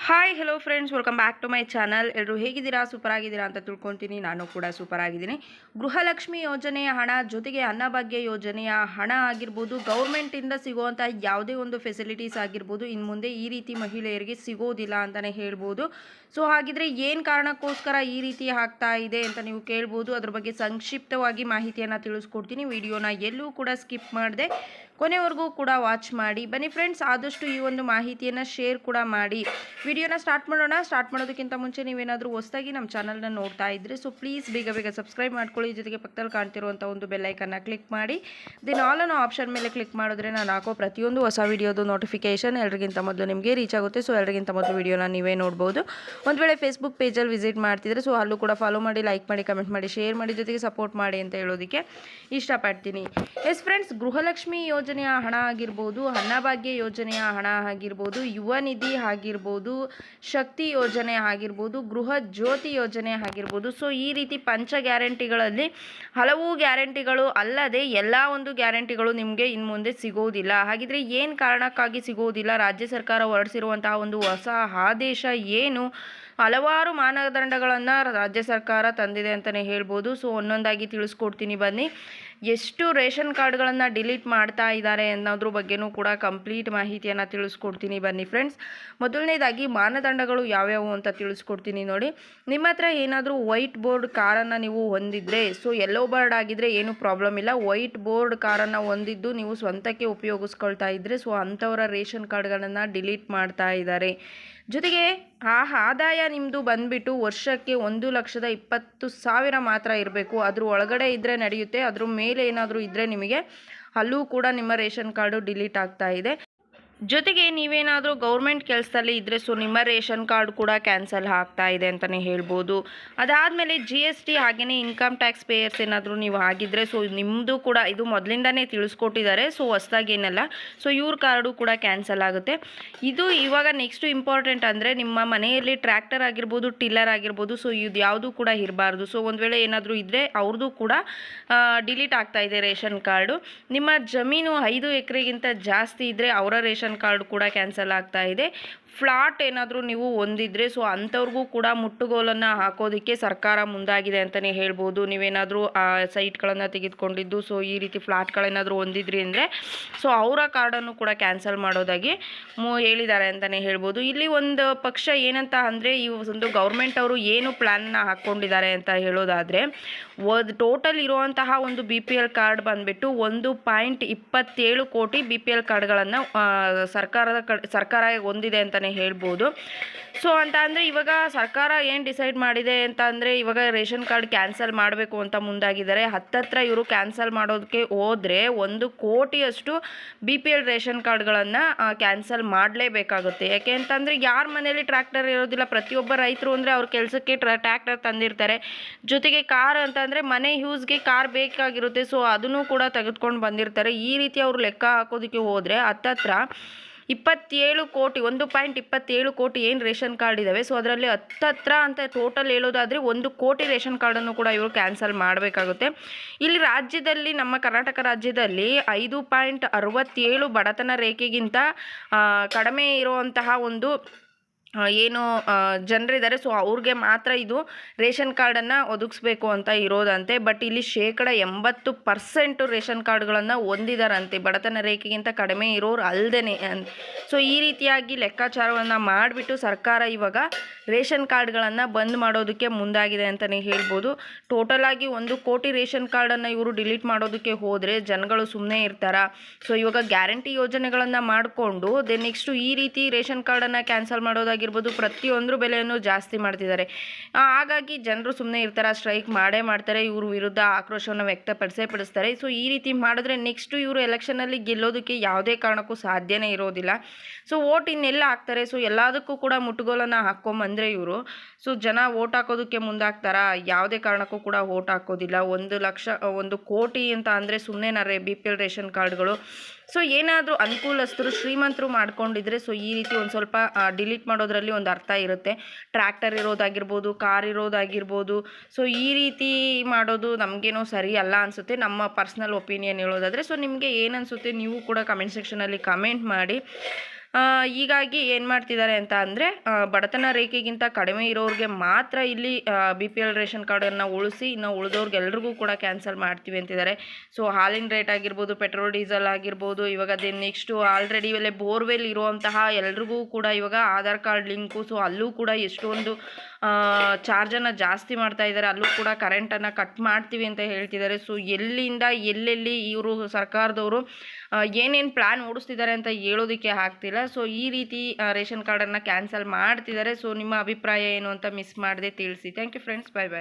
Hi hello friends, welcome back to my channel. ಎಲ್ಲರೂ ಹೇಗಿದ್ದೀರಾ? Super ಆಗಿದ್ದೀರಾ ಅಂತ ತಿಳ್ಕೊತೀನಿ. ನಾನು ಕೂಡ ಸೂಪರ್ ಆಗಿದ್ದೀನಿ. ಗೃಹಲಕ್ಷ್ಮಿ ಯೋಜನೆಯ ಹಣ ಜೊತೆಗೆ ಅನ್ನಭಾಗ್ಯ ಯೋಜನೆಯ ಹಣ ಆಗಿರ್ಬೋದು, ಗೌರ್ಮೆಂಟಿಂದ ಸಿಗುವಂಥ ಯಾವುದೇ ಒಂದು ಫೆಸಿಲಿಟೀಸ್ ಆಗಿರ್ಬೋದು, ಇನ್ನು ಮುಂದೆ ಈ ರೀತಿ ಮಹಿಳೆಯರಿಗೆ ಸಿಗೋದಿಲ್ಲ ಅಂತಲೇ ಹೇಳ್ಬೋದು. ಸೊ ಹಾಗಿದ್ರೆ ಏನು ಕಾರಣಕ್ಕೋಸ್ಕರ ಈ ರೀತಿ ಆಗ್ತಾ ಇದೆ ಅಂತ ನೀವು ಕೇಳ್ಬೋದು. ಅದ್ರ ಬಗ್ಗೆ ಸಂಕ್ಷಿಪ್ತವಾಗಿ ಮಾಹಿತಿಯನ್ನು ತಿಳಿಸ್ಕೊಡ್ತೀನಿ. ವಿಡಿಯೋನ ಎಲ್ಲೂ ಕೂಡ ಸ್ಕಿಪ್ ಮಾಡದೆ ಕೊನೆವರೆಗೂ ಕೂಡ ವಾಚ್ ಮಾಡಿ. ಬನ್ನಿ ಫ್ರೆಂಡ್ಸ್, ಆದಷ್ಟು ಈ ಒಂದು ಮಾಹಿತಿಯನ್ನು ಶೇರ್ ಕೂಡ ಮಾಡಿ. ವಿಡಿಯೋನ ಸ್ಟಾರ್ಟ್ ಮಾಡೋಣ. ಸ್ಟಾರ್ಟ್ ಮಾಡೋದಕ್ಕಿಂತ ಮುಂಚೆ ನೀವೇನಾದರೂ ಹೊಸದಾಗಿ ನಮ್ಮ ಚಾನಲ್ನ ನೋಡ್ತಾ ಇದ್ದರೆ ಪ್ಲೀಸ್ ಬೇಗ ಸಬ್ಸ್ಕ್ರೈಬ್ ಮಾಡ್ಕೊಳ್ಳಿ. ಜೊತೆಗೆ ಪಕ್ಕದಲ್ಲಿ ಕಾಣ್ತಿರುವಂಥ ಒಂದು ಬೆಲ್ಲೈಕನ್ನ ಕ್ಲಿಕ್ ಮಾಡಿ ದೆನ್ ಆಲ್ ಅನ್ನೋ ಆಪ್ಷನ್ ಮೇಲೆ ಕ್ಲಿಕ್ ಮಾಡಿದ್ರೆ ನಾನು ಹಾಕೋ ಪ್ರತಿಯೊಂದು ಹೊಸ ವಿಡಿಯೋದು ನೋಟಿಫಿಕೇಷನ್ ಎಲ್ಲರಿಗಿಂತ ಮೊದಲು ನಿಮಗೆ ರೀಚ್ ಆಗುತ್ತೆ. ಸೊ ಎಲ್ಲರಿಗಿಂತ ಮೊದಲು ವಿಡಿಯೋನ ನೀವೇ ನೋಡ್ಬೋದು. ಒಂದು ವೇಳೆ ಫೇಸ್ಬುಕ್ ಪೇಜಲ್ಲಿ ವಿಸಿಟ್ ಮಾಡ್ತಿದ್ರೆ ಅಲ್ಲೂ ಕೂಡ ಫಾಲೋ ಮಾಡಿ, ಲೈಕ್ ಮಾಡಿ, ಕಮೆಂಟ್ ಮಾಡಿ, ಶೇರ್ ಮಾಡಿ, ಜೊತೆಗೆ ಸಪೋರ್ಟ್ ಮಾಡಿ ಅಂತ ಹೇಳೋದಕ್ಕೆ ಇಷ್ಟಪಡ್ತೀನಿ. ಎಸ್ ಫ್ರೆಂಡ್ಸ್, ಗೃಹಲಕ್ಷ್ಮಿ ಯೋಜನೆಯ ಹಣ ಆಗಿರ್ಬೋದು, ಅನ್ನಭಾಗ್ಯ ಯೋಜನೆಯ ಹಣ ಆಗಿರ್ಬೋದು, ಯುವ ನಿಧಿ ಆಗಿರ್ಬೋದು, ಶಕ್ತಿ ಯೋಜನೆ ಆಗಿರ್ಬೋದು, ಗೃಹ ಜ್ಯೋತಿ ಯೋಜನೆ ಆಗಿರ್ಬೋದು. ಸೊ ಈ ರೀತಿ ಪಂಚ ಗ್ಯಾರಂಟಿಗಳಲ್ಲಿ ಹಲವು ಗ್ಯಾರಂಟಿಗಳು ಅಲ್ಲದೆ ಎಲ್ಲ ಒಂದು ಗ್ಯಾರಂಟಿಗಳು ನಿಮಗೆ ಇನ್ನು ಮುಂದೆ ಸಿಗೋದಿಲ್ಲ. ಹಾಗಿದ್ರೆ ಏನು ಕಾರಣಕ್ಕಾಗಿ ಸಿಗೋದಿಲ್ಲ? ರಾಜ್ಯ ಸರ್ಕಾರ ಹೊರಡಿಸಿರುವಂತಹ ಒಂದು ಹೊಸ ಆದೇಶ ಏನು? ಹಲವಾರು ಮಾನದಂಡಗಳನ್ನು ರಾಜ್ಯ ಸರ್ಕಾರ ತಂದಿದೆ ಅಂತಲೇ ಹೇಳ್ಬೋದು. ಸೊ ಒಂದೊಂದಾಗಿ ತಿಳಿಸ್ಕೊಡ್ತೀನಿ ಬನ್ನಿ. ಎಷ್ಟು ರೇಷನ್ ಕಾರ್ಡ್ಗಳನ್ನು ಡಿಲೀಟ್ ಮಾಡ್ತಾ ಇದ್ದಾರೆ ಅನ್ನೋದ್ರ ಬಗ್ಗೆನೂ ಕೂಡ ಕಂಪ್ಲೀಟ್ ಮಾಹಿತಿಯನ್ನು ತಿಳಿಸ್ಕೊಡ್ತೀನಿ ಬನ್ನಿ ಫ್ರೆಂಡ್ಸ್. ಮೊದಲನೇದಾಗಿ ಮಾನದಂಡಗಳು ಯಾವ್ಯಾವು ಅಂತ ತಿಳಿಸ್ಕೊಡ್ತೀನಿ ನೋಡಿ. ನಿಮ್ಮ ಹತ್ರ ಏನಾದರೂ ವೈಟ್ ಬೋರ್ಡ್ ಕಾರನ್ನು ನೀವು ಹೊಂದಿದ್ರೆ, ಸೊ ಯೆಲ್ಲೋ ಬೋರ್ಡ್ ಆಗಿದ್ರೆ ಏನು ಪ್ರಾಬ್ಲಮ್ ಇಲ್ಲ. ವೈಟ್ ಬೋರ್ಡ್ ಕಾರನ್ನು ಹೊಂದಿದ್ದು ನೀವು ಸ್ವಂತಕ್ಕೆ ಉಪಯೋಗಿಸ್ಕೊಳ್ತಾ ಇದ್ದರೆ ಸೊ ಅಂಥವರ ರೇಷನ್ ಕಾರ್ಡ್ಗಳನ್ನು ಡಿಲೀಟ್ ಮಾಡ್ತಾ ಇದ್ದಾರೆ. ಜೊತೆಗೆ ಆ ಆದಾಯ ನಿಮ್ಮದು ಬಂದುಬಿಟ್ಟು ವರ್ಷಕ್ಕೆ 1,20,000 ಮಾತ್ರ ಇರಬೇಕು. ಅದ್ರ ಒಳಗಡೆ ಇದ್ದರೆ ನಡೆಯುತ್ತೆ. ಅದ್ರ ಮೇಲೆ ಏನಾದರೂ ಇದ್ದರೆ ನಿಮಗೆ ಅಲ್ಲೂ ಕೂಡ ನಿಮ್ಮ ರೇಷನ್ ಕಾರ್ಡು ಡಿಲೀಟ್ ಆಗ್ತಾ ಇದೆ. ಜೊತೆಗೆ ನೀವೇನಾದರೂ ಗೌರ್ಮೆಂಟ್ ಕೆಲಸದಲ್ಲಿ ಇದ್ದರೆ ಸೊ ನಿಮ್ಮ ರೇಷನ್ ಕಾರ್ಡ್ ಕೂಡ ಕ್ಯಾನ್ಸಲ್ ಆಗ್ತಾ ಇದೆ ಅಂತಲೇ ಹೇಳ್ಬೋದು. ಅದಾದಮೇಲೆ GST ಹಾಗೆಯೇ ಇನ್ಕಮ್ ಟ್ಯಾಕ್ಸ್ ಪೇಯರ್ಸ್ ಏನಾದರೂ ನೀವು ಆಗಿದ್ದರೆ ಸೊ ನಿಮ್ಮದು ಕೂಡ ಇದು ಮೊದಲಿಂದನೇ ತಿಳಿಸ್ಕೊಟ್ಟಿದ್ದಾರೆ. ಸೊ ಹೊಸ್ದಾಗಿ ಏನಲ್ಲ. ಸೊ ಇವ್ರ ಕಾರ್ಡು ಕೂಡ ಕ್ಯಾನ್ಸಲ್ ಆಗುತ್ತೆ. ಇದು ಇವಾಗ ನೆಕ್ಸ್ಟು ಇಂಪಾರ್ಟೆಂಟ್ ಅಂದರೆ ನಿಮ್ಮ ಮನೆಯಲ್ಲಿ ಟ್ರ್ಯಾಕ್ಟರ್ ಆಗಿರ್ಬೋದು, ಟಿಲ್ಲರ್ ಆಗಿರ್ಬೋದು, ಸೊ ಇದು ಯಾವುದೂ ಕೂಡ ಇರಬಾರ್ದು. ಸೊ ಒಂದು ವೇಳೆ ಏನಾದರೂ ಇದ್ದರೆ ಅವ್ರದ್ದು ಕೂಡ ಡಿಲೀಟ್ ಆಗ್ತಾ ಇದೆ ರೇಷನ್ ಕಾರ್ಡು. ನಿಮ್ಮ ಜಮೀನು 5 ಎಕರೆಗಿಂತ ಜಾಸ್ತಿ ಇದ್ದರೆ ಅವರ ರೇಷನ್ ಕಾರ್ಡ್ ಕೂಡ ಕ್ಯಾನ್ಸಲ್ ಆಗ್ತಾ ಇದೆ. ಫ್ಲಾಟ್ ಏನಾದರೂ ನೀವು ಹೊಂದಿದ್ರೆ ಸೊ ಅಂಥವ್ರಿಗೂ ಕೂಡ ಮುಟ್ಟುಗೋಲನ್ನು ಹಾಕೋದಕ್ಕೆ ಸರ್ಕಾರ ಮುಂದಾಗಿದೆ ಅಂತಲೇ ಹೇಳ್ಬೋದು. ನೀವೇನಾದರೂ ಆ ಸೈಟ್ಗಳನ್ನು ತೆಗೆದುಕೊಂಡಿದ್ದು ಸೊ ಈ ರೀತಿ ಫ್ಲಾಟ್ಗಳೇನಾದರೂ ಹೊಂದಿದ್ರಿ ಅಂದರೆ ಸೊ ಅವರ ಕಾರ್ಡನ್ನು ಕೂಡ ಕ್ಯಾನ್ಸಲ್ ಮಾಡೋದಾಗಿ ಹೇಳಿದ್ದಾರೆ ಅಂತಲೇ ಹೇಳ್ಬೋದು. ಇಲ್ಲಿ ಒಂದು ಪಕ್ಷ ಏನಂತ ಅಂದರೆ ಈ ಒಂದು ಗೌರ್ಮೆಂಟ್ ಅವರು ಏನು ಪ್ಲ್ಯಾನ್ನ ಹಾಕ್ಕೊಂಡಿದ್ದಾರೆ ಅಂತ ಹೇಳೋದಾದರೆ ಟೋಟಲ್ ಇರುವಂತಹ ಒಂದು BPL ಕಾರ್ಡ್ ಬಂದುಬಿಟ್ಟು 1.27 ಕೋಟಿ BPL ಕಾರ್ಡ್ಗಳನ್ನು ಸರ್ಕಾರ ಹೊಂದಿದೆ ಅಂತಲೇ ಹೇಳ್ಬೋದು. ಸೊ ಅಂತ ಅಂದರೆ ಇವಾಗ ಸರ್ಕಾರ ಏನು ಡಿಸೈಡ್ ಮಾಡಿದೆ ಅಂತ ಅಂದರೆ ಇವಾಗ ರೇಷನ್ ಕಾರ್ಡ್ ಕ್ಯಾನ್ಸಲ್ ಮಾಡಬೇಕು ಅಂತ ಮುಂದಾಗಿದ್ದಾರೆ. ಹತ್ತತ್ರ ಇವರು ಕ್ಯಾನ್ಸಲ್ ಮಾಡೋದಕ್ಕೆ ಹೋದರೆ 1 ಕೋಟಿಯಷ್ಟು BPL ರೇಷನ್ ಕಾರ್ಡ್ಗಳನ್ನು ಕ್ಯಾನ್ಸಲ್ ಮಾಡಲೇಬೇಕಾಗುತ್ತೆ. ಯಾಕೆ ಅಂತಂದರೆ ಯಾರ ಮನೇಲಿ ಟ್ರ್ಯಾಕ್ಟರ್ ಇರೋದಿಲ್ಲ, ಪ್ರತಿಯೊಬ್ಬ ರೈತರು ಅಂದರೆ ಅವ್ರ ಕೆಲಸಕ್ಕೆ ಟ್ರ್ಯಾಕ್ಟರ್ ತಂದಿರ್ತಾರೆ. ಜೊತೆಗೆ ಕಾರ್ ಅಂತಂದರೆ ಮನೆ ಯೂಸ್ಗೆ ಕಾರ್ ಬೇಕಾಗಿರುತ್ತೆ. ಸೊ ಅದನ್ನು ಕೂಡ ತೆಗೆದುಕೊಂಡು ಬಂದಿರ್ತಾರೆ. ಈ ರೀತಿ ಅವರು ಲೆಕ್ಕ ಹಾಕೋದಕ್ಕೆ ಹೋದರೆ ಹತ್ತತ್ರ 27 ಕೋಟಿ 1.27 ಕೋಟಿ ಏನು ರೇಷನ್ ಕಾರ್ಡ್ ಇದ್ದಾವೆ ಸೊ ಅದರಲ್ಲಿ ಹತ್ತತ್ರ ಅಂತ ಟೋಟಲ್ ಹೇಳೋದಾದರೆ 1 ಕೋಟಿ ರೇಷನ್ ಕಾರ್ಡನ್ನು ಕೂಡ ಇವರು ಕ್ಯಾನ್ಸಲ್ ಮಾಡಬೇಕಾಗುತ್ತೆ. ಇಲ್ಲಿ ರಾಜ್ಯದಲ್ಲಿ ನಮ್ಮ ಕರ್ನಾಟಕ ರಾಜ್ಯದಲ್ಲಿ 5.67 ಬಡತನ ರೇಖೆಗಿಂತ ಕಡಿಮೆ ಇರುವಂತಹ ಒಂದು ಏನು ಜನರಿದ್ದಾರೆ ಸೊ ಅವ್ರಿಗೆ ಮಾತ್ರ ಇದು ರೇಷನ್ ಕಾರ್ಡನ್ನು ಒದಗಿಸ್ಬೇಕು ಅಂತ ಇರೋದಂತೆ. ಬಟ್ ಇಲ್ಲಿ 80% ರೇಷನ್ ಕಾರ್ಡ್ಗಳನ್ನು ಹೊಂದಿದಾರಂತೆ ಬಡತನ ರೇಖೆಗಿಂತ ಕಡಿಮೆ ಇರೋರು ಅಲ್ಲದೇ. ಸೊ ಈ ರೀತಿಯಾಗಿ ಲೆಕ್ಕಾಚಾರವನ್ನು ಮಾಡಿಬಿಟ್ಟು ಸರ್ಕಾರ ಇವಾಗ ರೇಷನ್ ಕಾರ್ಡ್ಗಳನ್ನು ಬಂದ್ ಮಾಡೋದಕ್ಕೆ ಮುಂದಾಗಿದೆ ಅಂತಲೇ ಹೇಳ್ಬೋದು. ಟೋಟಲಾಗಿ 1 ಕೋಟಿ ರೇಷನ್ ಕಾರ್ಡನ್ನು ಇವರು ಡಿಲೀಟ್ ಮಾಡೋದಕ್ಕೆ ಹೋದರೆ ಜನಗಳು ಸುಮ್ಮನೆ ಇರ್ತಾರ? ಸೊ ಇವಾಗ ಗ್ಯಾರಂಟಿ ಯೋಜನೆಗಳನ್ನು ಮಾಡಿಕೊಂಡು ನೆಕ್ಸ್ಟು ಈ ರೀತಿ ರೇಷನ್ ಕಾರ್ಡನ್ನು ಕ್ಯಾನ್ಸಲ್ ಮಾಡೋದಾಗಿ ಪ್ರತಿಯೊಂದು ಬೆಲೆಯನ್ನು ಜಾಸ್ತಿ ಮಾಡ್ತಿದ್ದಾರೆ. ಹಾಗಾಗಿ ಜನರು ಸುಮ್ಮನೆ ಇರ್ತಾರೆ, ಸ್ಟ್ರೈಕ್ ಮಾಡ್ತಾರೆ, ಇವ್ರ ವಿರುದ್ಧ ಆಕ್ರೋಶವನ್ನು ವ್ಯಕ್ತಪಡಿಸ್ತಾರೆ. ಸೊ ಈ ರೀತಿ ಮಾಡಿದ್ರೆ ನೆಕ್ಸ್ಟು ಇವರು ಎಲೆಕ್ಷನಲ್ಲಿ ಗೆಲ್ಲೋದಕ್ಕೆ ಯಾವುದೇ ಕಾರಣಕ್ಕೂ ಸಾಧ್ಯನೇ ಇರೋದಿಲ್ಲ. ಸೊ ವೋಟ್ ಇನ್ನೆಲ್ಲ ಹಾಕ್ತಾರೆ? ಸೊ ಎಲ್ಲದಕ್ಕೂ ಕೂಡ ಮುಟ್ಟುಗೋಲನ್ನು ಹಾಕ್ಕೊಂಬಂದರೆ ಇವರು ಸೊ ಜನ ವೋಟ್ ಹಾಕೋದಕ್ಕೆ ಮುಂದಾಗ್ತಾರಾ? ಯಾವುದೇ ಕಾರಣಕ್ಕೂ ಕೂಡ ವೋಟ್ ಹಾಕೋದಿಲ್ಲ. 1 ಕೋಟಿ ಅಂತ ಅಂದರೆ ಸುಮ್ಮನೆ BPL ರೇಷನ್ ಕಾರ್ಡ್ಗಳು. ಸೊ ಏನಾದರೂ ಅನುಕೂಲಸ್ಥರು ಶ್ರೀಮಂತರು ಮಾಡ್ಕೊಂಡಿದ್ರೆ ಸೊ ಈ ರೀತಿ ಒಂದು ಸ್ವಲ್ಪ ಡಿಲೀಟ್ ಮಾಡೋದ್ರಲ್ಲಿ ಒಂದು ಅರ್ಥ ಇರುತ್ತೆ. ಟ್ರ್ಯಾಕ್ಟರ್ ಇರೋದಾಗಿರ್ಬೋದು, ಕಾರ್ ಇರೋದಾಗಿರ್ಬೋದು, ಸೊ ಈ ರೀತಿ ಮಾಡೋದು ನಮಗೇನೋ ಸರಿ ಅಲ್ಲ ಅನಿಸುತ್ತೆ, ನಮ್ಮ ಪರ್ಸ್ನಲ್ ಒಪಿನಿಯನ್ ಹೇಳೋದಾದರೆ. ಸೊ ನಿಮಗೆ ಏನು ಅನಿಸುತ್ತೆ ನೀವು ಕೂಡ ಕಮೆಂಟ್ ಸೆಕ್ಷನಲ್ಲಿ ಕಮೆಂಟ್ ಮಾಡಿ. ಹೀಗಾಗಿ ಏನು ಮಾಡ್ತಿದ್ದಾರೆ ಅಂತ ಅಂದರೆ ಬಡತನ ರೇಖೆಗಿಂತ ಕಡಿಮೆ ಇರೋರಿಗೆ ಮಾತ್ರ ಇಲ್ಲಿ BPL ರೇಷನ್ ಕಾರ್ಡನ್ನು ಉಳಿಸಿ ಇನ್ನು ಉಳಿದವ್ರಿಗೆಲ್ರಿಗೂ ಕೂಡ ಕ್ಯಾನ್ಸಲ್ ಮಾಡ್ತೀವಿ ಅಂತಿದ್ದಾರೆ. ಸೊ ಹಾಲಿನ ರೇಟ್ ಆಗಿರ್ಬೋದು, ಪೆಟ್ರೋಲ್ ಡೀಸೆಲ್ ಆಗಿರ್ಬೋದು, ಇವಾಗ ನೆಕ್ಸ್ಟು ಆಲ್ರೆಡಿ ಇವೆಲ್ಲ ಬೋರ್ವೆಲ್ ಇರುವಂತಹ ಎಲ್ರಿಗೂ ಕೂಡ ಇವಾಗ ಆಧಾರ್ ಕಾರ್ಡ್ ಲಿಂಕು, ಸೊ ಅಲ್ಲೂ ಕೂಡ ಎಷ್ಟೊಂದು ಚಾರ್ಜನ್ನು ಜಾಸ್ತಿ ಮಾಡ್ತಾ ಇದ್ದಾರೆ, ಅಲ್ಲೂ ಕೂಡ ಕರೆಂಟನ್ನು ಕಟ್ ಮಾಡ್ತೀವಿ ಅಂತ ಹೇಳ್ತಿದ್ದಾರೆ. ಸೊ ಎಲ್ಲಿಂದ ಎಲ್ಲೆಲ್ಲಿ ಇವರು ಸರ್ಕಾರದವರು ಏನೇನು ಪ್ಲ್ಯಾನ್ ಓಡಿಸ್ತಿದ್ದಾರೆ ಅಂತ ಹೇಳೋದಕ್ಕೆ ಆಗ್ತಿಲ್ಲ. ಸೊ ಈ ರೀತಿ ರೇಷನ್ ಕಾರ್ಡನ್ನು ಕ್ಯಾನ್ಸಲ್ ಮಾಡ್ತಿದ್ದಾರೆ. ಸೊ ನಿಮ್ಮ ಅಭಿಪ್ರಾಯ ಏನು ಅಂತ ಮಿಸ್ ಮಾಡದೆ ತಿಳಿಸಿ. Thank you friends, bye bye.